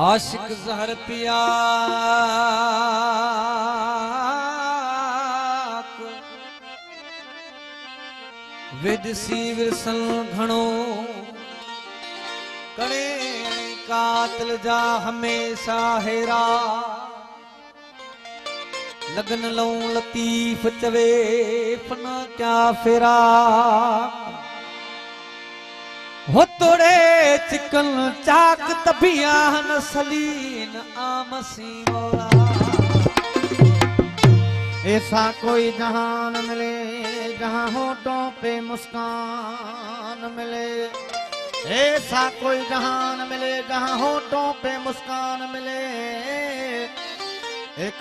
आशिक जहर पिया विदसी विरसल घणो करे कातिल जा हमेशा हेरा लगन लऊं लतीफ चवे फना क्या फेरा हो तोड़े चिकन चाक तबिया नसलीन आमसी मौला ऐसा कोई जहान मिले जहां होठों पे मुस्कान मिले ऐसा कोई जहान मिले जहां होठों पे मुस्कान मिले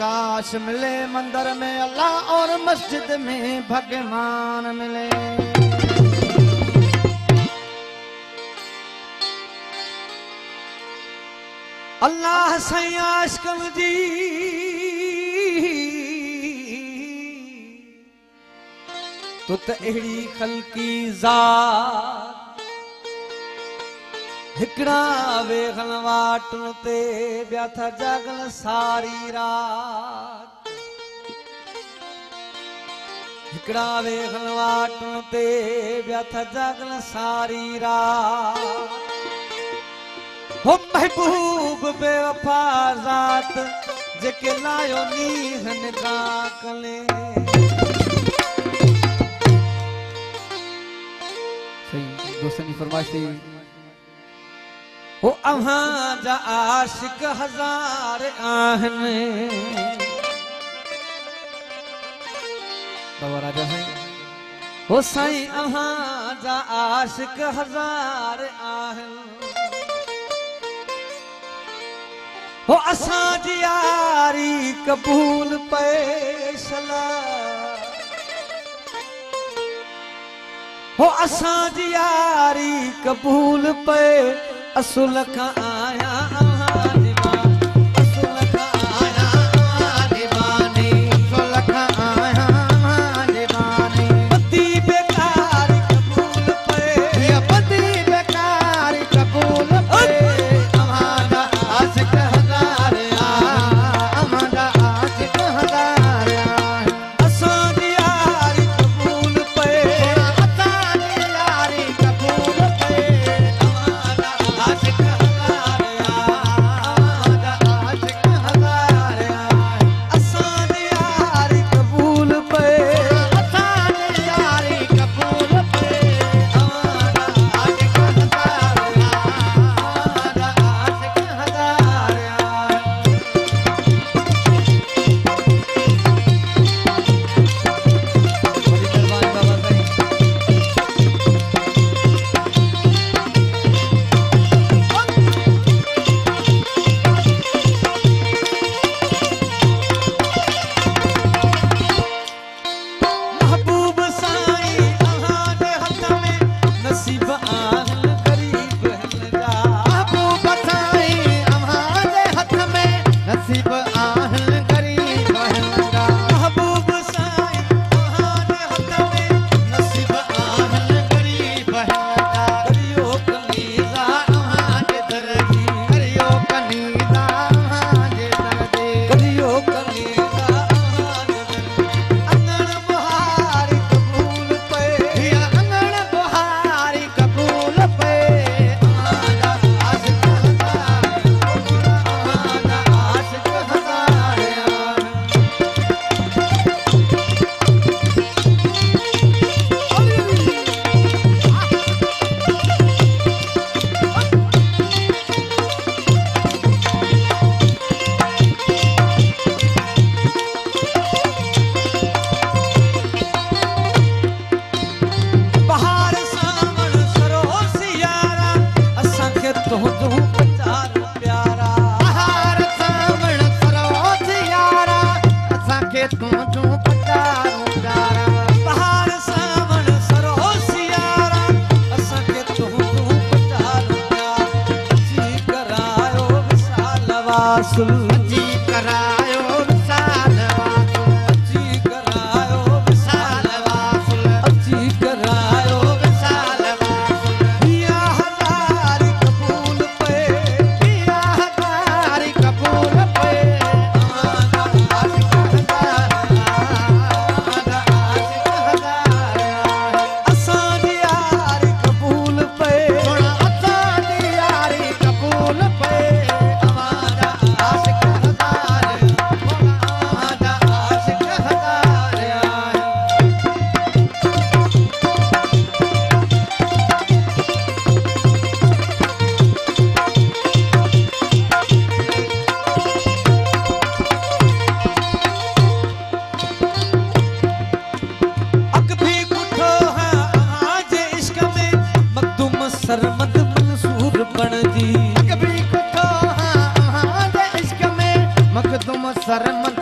काश मिले मंदिर में अल्लाह और मस्जिद में भगवान मिले अल्लाह साईं आशिकन जी तो अहिड़ी खल्की ज़ात हिकड़ा वेखण वाटुन ते ॿिया था जागन सारी रात हिकड़ा वेखण वाटुन ते ॿिया था जागन सारी रात हो महबूब बेवफा ज़ात जेके लायो नीहन का कले दोस्तनी फरमाइश थी हो अहां जा आशिक हजार आहन बाबा राजा साईं हो साईं अहां जा आशिक हजार आहन हो असां जी यारी कबूल पैसला हो असां जी यारी कबूल पे असुल खां आया असुल खां आया दीवानी असुल खां आया दीवानी पति बेकार कबूल पे पति बेकार कबूल पे हमारा आशिक हजार हमारा आशिक हजार असां जी यारी कबूल पे जी करायो विशाल वासुल जी करायो विशाल वासुल जी करायो विशाल वासुल या हजार कबूल पे या हजार तुम शर्म